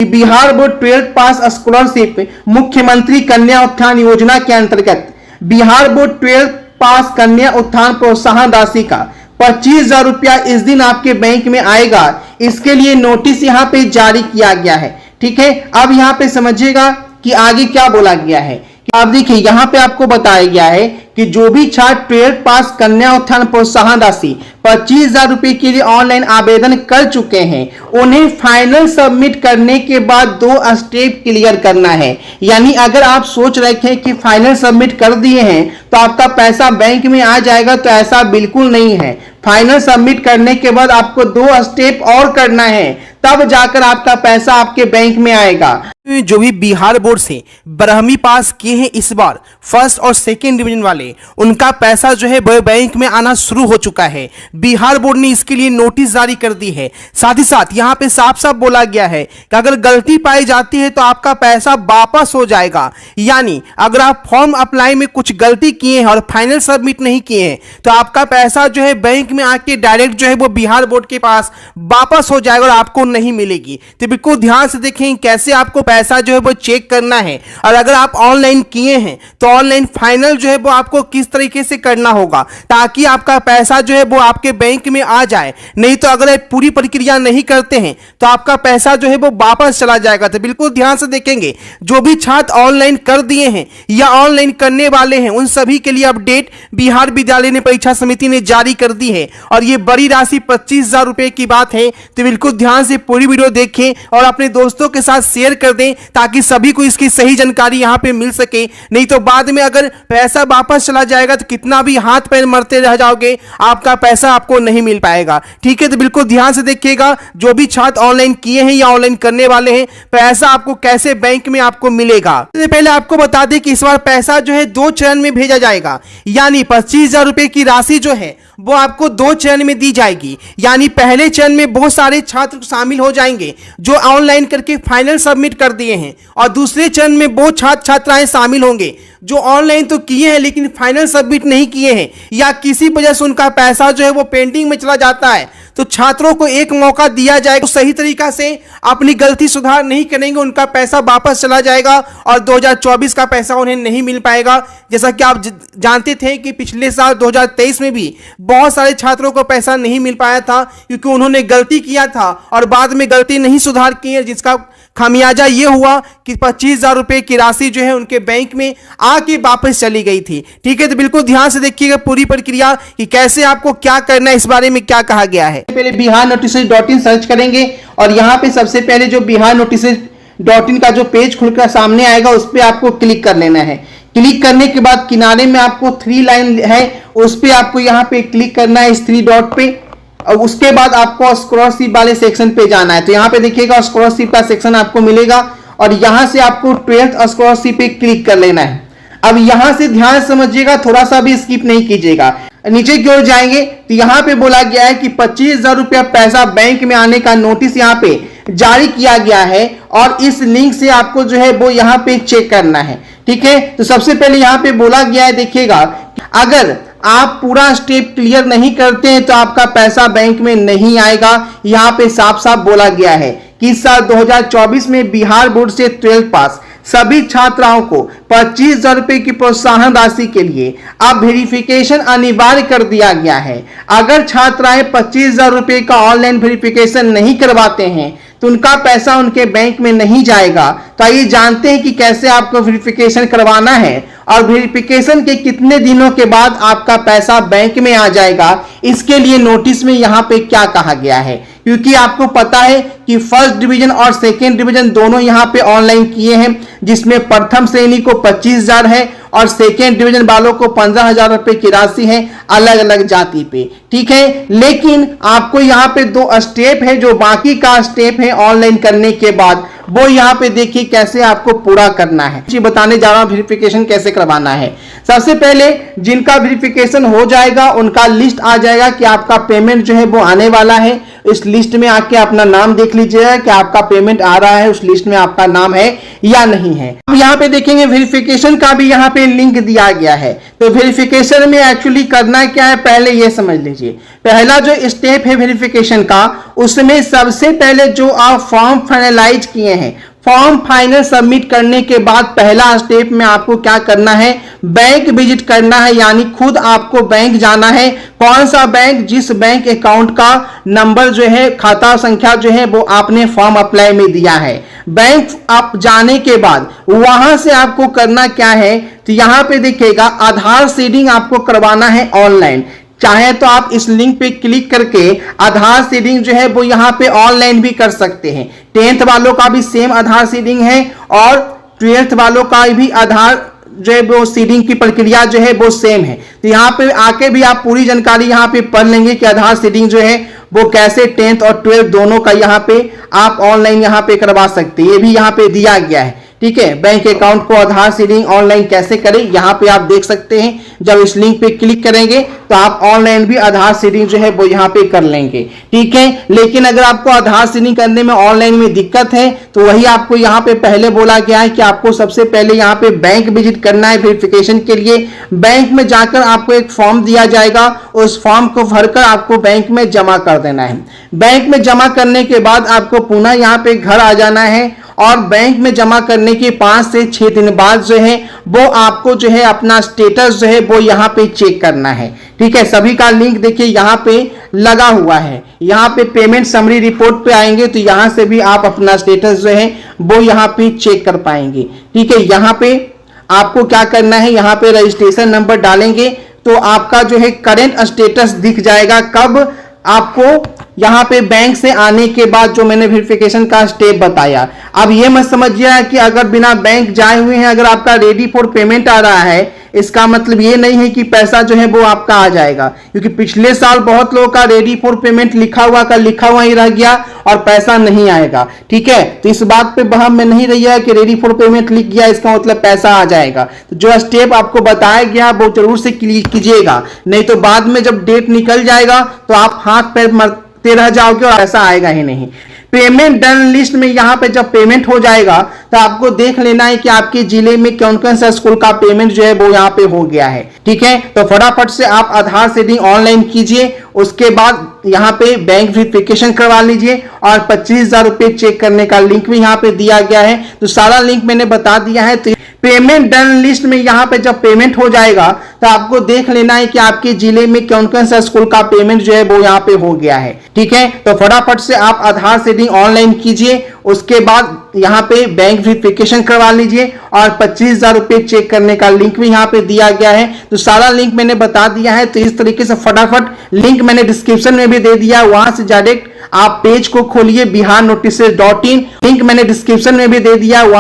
Bihar board 12th पास scholarship मुख्यमंत्री कन्या उत्थान योजना के अंतर्गत बिहार बोर्ड 12th पास कन्या उत्थान प्रोत्साहन राशि का 25,000 रुपया इस दिन आपके बैंक में आएगा। इसके लिए नोटिस यहाँ पे जारी किया गया है। ठीक है, अब यहाँ पे समझिएगा कि आगे क्या बोला गया है। आप देखिए यहाँ पे आपको बताया गया है कि जो भी छात्र 12th पास कन्या उत्थान प्रोत्साहन राशि 25,000 रुपए के लिए ऑनलाइन आवेदन कर चुके हैं, उन्हें फाइनल सबमिट करने के बाद 2 स्टेप क्लियर करना है। यानी अगर आप सोच रखे हैं कि फाइनल सबमिट कर दिए हैं तो आपका पैसा बैंक में आ जाएगा, तो ऐसा बिल्कुल नहीं है। फाइनल सबमिट करने के बाद आपको 2 स्टेप और करना है, तब जाकर आपका पैसा आपके बैंक में आएगा। जो भी बिहार बोर्ड से 12वीं पास किए हैं इस बार फर्स्ट और सेकेंड डिवीजन वाले, उनका पैसा जो है बैंक में आना शुरू हो चुका है। बिहार बोर्ड ने इसके लिए नोटिस जारी कर दी है। साथ ही साथ यहाँ पे साफ साफ बोला गया है कि अगर गलती पाई जाती है तो आपका पैसा वापस हो जाएगा। यानी अगर आप फॉर्म अप्लाई में कुछ गलती किए हैं और फाइनल सबमिट नहीं किए हैं तो आपका पैसा जो है बैंक में आके डायरेक्ट जो है वो बिहार बोर्ड के पास वापस हो जाएगा और आपको नहीं मिलेगी। तो बिल्कुल ध्यान से देखें कैसे आपको पैसा जो है वो चेक करना है। और अगर आप ऑनलाइन किए हैं तो ऑनलाइन फाइनल जो है वो आपको किस तरीके से करना होगा ताकि आपका पैसा जो है वो आपके बैंक में आ जाए। नहीं तो अगर आप पूरी प्रक्रिया नहीं करते हैं तो आपका पैसा जो है वो वापस चला जाएगा। तो बिल्कुल ध्यान से देखेंगे जो भी छात्र ऑनलाइन कर दिए हैं या ऑनलाइन करने वाले हैं उन सभी के लिए अपडेट बिहार विद्यालय परीक्षा समिति ने जारी कर दी है। और ये बड़ी राशि 25,000 रुपए की बात है। तो बिल्कुल ध्यान से पूरी वीडियो देखें और अपने दोस्तों के साथ शेयर कर दें ताकि सभी को इसकी सही जानकारी यहां पे मिल सके। नहीं तो बाद में अगर पैसा वापस चला जाएगा तो कितना भी हाथ पैर मरते रह जाओगे, आपका पैसा आपको नहीं मिल पाएगा। ठीक है, तो बिल्कुल ध्यान से देखिएगा जो भी छात्र ऑनलाइन किए हैं या ऑनलाइन करने वाले हैं, पैसा आपको कैसे बैंक में आपको मिलेगा। इससे पहले आपको बता दें कि इस बार पैसा जो है 2 चरण में भेजा जाएगा। यानी 25,000 रुपए की राशि जो है वो आपको 2 चरण में दी जाएगी। यानी पहले चरण में बहुत सारे छात्र शामिल हो जाएंगे जो ऑनलाइन करके फाइनल सबमिट कर दिए हैं, और दूसरे चरण में बहुत छात्र छात्राएं शामिल होंगे जो ऑनलाइन तो किए हैं लेकिन फाइनल सबमिट नहीं किए हैं या किसी वजह से उनका पैसा जो है वो पेंडिंग में चला जाता है। तो छात्रों को एक मौका दिया जाएगा, तो सही तरीका से अपनी गलती सुधार नहीं करेंगे उनका पैसा वापस चला जाएगा और 2024 का पैसा उन्हें नहीं मिल पाएगा। जैसा कि आप जानते थे कि पिछले साल 2023 में भी बहुत सारे छात्रों को पैसा नहीं मिल पाया था क्योंकि उन्होंने गलती किया था और बाद में गलती नहीं सुधार की है, जिसका खामियाजा ये हुआ कि 25,000 रुपए की राशि जो है उनके बैंक में आके वापस चली गई थी। ठीक है, तो बिल्कुल ध्यान से देखिएगा पूरी प्रक्रिया कि कैसे आपको क्या करना है, इस बारे में क्या कहा गया है। पहले बिहार नोटिसेज.in सर्च करेंगे और यहाँ पे सबसे पहले जो बिहार नोटिसेज.in का जो पेज खुलकर सामने आएगा उस पर आपको क्लिक कर लेना है। क्लिक करने के बाद किनारे में आपको 3 लाइन है, उस पर आपको यहाँ पे क्लिक करना है इस 3 डॉट पे, और उसके बाद आपको स्कॉलरशिप वाले सेक्शन पे जाना है। तो यहाँ पे देखिएगा स्कॉलरशिप का सेक्शन आपको मिलेगा और यहाँ से आपको 12th स्कॉलरशिप पे क्लिक कर लेना है। अब यहाँ से ध्यान समझिएगा, थोड़ा सा भी स्किप नहीं कीजिएगा। नीचे की ओर जाएंगे तो यहाँ पे बोला गया है कि 25,000 रुपया पैसा बैंक में आने का नोटिस यहाँ पे जारी किया गया है और इस लिंक से आपको जो है वो यहाँ पे चेक करना है। ठीक है, तो सबसे पहले यहाँ पे बोला गया है, देखिएगा अगर आप पूरा स्टेप क्लियर नहीं करते हैं तो आपका पैसा बैंक में नहीं आएगा। यहाँ पे साफ साफ बोला गया है कि इस साल 2024 में बिहार बोर्ड से 12th पास सभी छात्राओं को 25,000 रुपए की प्रोत्साहन राशि के लिए अब वेरिफिकेशन अनिवार्य कर दिया गया है। अगर छात्राएं 25,000 रुपए का ऑनलाइन वेरिफिकेशन नहीं करवाते हैं तो उनका पैसा उनके बैंक में नहीं जाएगा। तो आइए जानते हैं कि कैसे आपको वेरिफिकेशन करवाना है और वेरिफिकेशन के कितने दिनों के बाद आपका पैसा बैंक में आ जाएगा। इसके लिए नोटिस में यहाँ पे क्या कहा गया है, क्योंकि आपको पता है कि फर्स्ट डिवीजन और सेकेंड डिवीजन दोनों यहाँ पे ऑनलाइन किए हैं, जिसमें प्रथम श्रेणी को 25,000 है और सेकेंड डिवीजन वालों को 15,000 रुपए की राशि है अलग अलग जाति पे। ठीक है, लेकिन आपको यहाँ पे 2 स्टेप है, जो बाकी का स्टेप है ऑनलाइन करने के बाद वो यहाँ पे देखिए कैसे आपको पूरा करना है। जी बताने जा रहा हूँ वेरिफिकेशन कैसे करवाना है। सबसे पहले जिनका वेरिफिकेशन हो जाएगा उनका लिस्ट आ जाएगा कि आपका पेमेंट जो है वो आने वाला है। इस लिस्ट में आके अपना नाम देख लीजिएगा कि आपका पेमेंट आ रहा है, उस लिस्ट में आपका नाम है या नहीं है। अब यहाँ पे देखेंगे वेरिफिकेशन का भी यहाँ पे लिंक दिया गया है। तो वेरिफिकेशन में एक्चुअली करना क्या है, पहले ये समझ लीजिए। पहला जो स्टेप है वेरिफिकेशन का, उसमें सबसे पहले जो आप फॉर्म फाइनलाइज किए हैं, फॉर्म फाइनल सबमिट करने के बाद पहला स्टेप में आपको क्या करना है, बैंक विजिट करना है, यानी खुद आपको बैंक जाना है। कौन सा बैंक, जिस बैंक अकाउंट का नंबर जो है, खाता संख्या जो है वो आपने फॉर्म अप्लाई में दिया है। बैंक आप जाने के बाद वहां से आपको करना क्या है, तो यहां पे देखिएगा आधार सीडिंग आपको करवाना है ऑनलाइन। चाहे तो आप इस लिंक पे क्लिक करके आधार सीडिंग जो है वो यहाँ पे ऑनलाइन भी कर सकते हैं। 10th वालों का भी सेम आधार सीडिंग है और 12th वालों का भी आधार जो है वो सीडिंग की प्रक्रिया जो है वो सेम है। तो यहाँ पे आके भी आप पूरी जानकारी यहाँ पे पढ़ लेंगे कि आधार सीडिंग जो है वो कैसे 10th और 12th दोनों का यहाँ पे आप ऑनलाइन यहाँ पे करवा सकते हैं। ये भी यहाँ पे दिया गया है, ठीक है। बैंक अकाउंट को आधार सीडिंग ऑनलाइन कैसे करें, यहाँ पे आप देख सकते हैं। जब इस लिंक पे क्लिक करेंगे तो आप ऑनलाइन भी आधार सीडिंग जो है वो यहाँ पे कर लेंगे, ठीक है। लेकिन अगर आपको आधार सीडिंग करने में ऑनलाइन में दिक्कत है तो वही आपको यहाँ पे पहले बोला गया है कि आपको सबसे पहले यहाँ पे बैंक विजिट करना है वेरिफिकेशन के लिए। बैंक में जाकर आपको एक फॉर्म दिया जाएगा, उस फॉर्म को भरकर आपको बैंक में जमा कर देना है। बैंक में जमा करने के बाद आपको पुनः यहाँ पे घर आ जाना है और बैंक में जमा करने के 5 से 6 दिन बाद जो है वो आपको जो है अपना स्टेटस जो है वो यहाँ पे चेक करना है, ठीक है। सभी का लिंक देखिए यहाँ पे लगा हुआ है। यहाँ पे पेमेंट समरी रिपोर्ट पे आएंगे तो यहाँ से भी आप अपना स्टेटस जो है वो यहाँ पे चेक कर पाएंगे, ठीक है। यहाँ पे आपको क्या करना है, यहाँ पे रजिस्ट्रेशन नंबर डालेंगे तो आपका जो है करंट स्टेटस दिख जाएगा। कब आपको यहाँ पे बैंक से आने के बाद जो मैंने वेरिफिकेशन का स्टेप बताया। अब ये मत समझिए कि अगर बिना बैंक जाए हुए हैं अगर आपका रेडी फॉर पेमेंट आ रहा है, इसका मतलब ये नहीं है कि पैसा जो है वो आपका आ जाएगा, क्योंकि पिछले साल बहुत लोगों का रेडी फॉर पेमेंट लिखा हुआ ही रह गया और पैसा नहीं आएगा, ठीक है। तो इस बात पे बहम में नहीं रहिएगा कि रेडी फॉर पेमेंट लिख गया इसका मतलब पैसा आ जाएगा। तो जो स्टेप आपको बताया गया वो जरूर से कीजिएगा, नहीं तो बाद में जब डेट निकल जाएगा तो आप हाथ पैर मरते रह जाओगे और ऐसा आएगा ही नहीं। पेमेंट डन लिस्ट में यहाँ पे जब पेमेंट हो जाएगा तो आपको देख लेना है कि आपके जिले में कौन कौन सा स्कूल का पेमेंट जो है वो यहाँ पे हो गया है, ठीक है। तो फटाफट से आप आधार सीडिंग ऑनलाइन कीजिए, उसके बाद यहाँ पे बैंक वेरिफिकेशन करवा लीजिए और 25,000 रुपए चेक करने का लिंक भी यहाँ पे दिया गया है। तो सारा लिंक मैंने बता दिया है। तो पेमेंट डन लिस्ट में यहाँ पे जब पेमेंट हो जाएगा तो आपको देख लेना है कि आपके जिले में कौन कौन सा स्कूल का पेमेंट जो है वो यहाँ पे हो गया है, ठीक है। तो फटाफट से आप आधार सीडिंग ऑनलाइन कीजिए, उसके बाद यहाँ पे बैंक वेरिफिकेशन करवा लीजिए और 25,000 रुपए चेक करने का लिंक भी यहाँ पे दिया गया है। तो सारा लिंक मैंने बता दिया है। तो इस तरीके से फटाफट लिंक मैंने डिस्क्रिप्शन में भी दे दिया, वहां से डायरेक्ट आप पेज को खोलिए biharnotices.in, लिंक मैंने डिस्क्रिप्शन में भी दे दिया, वहां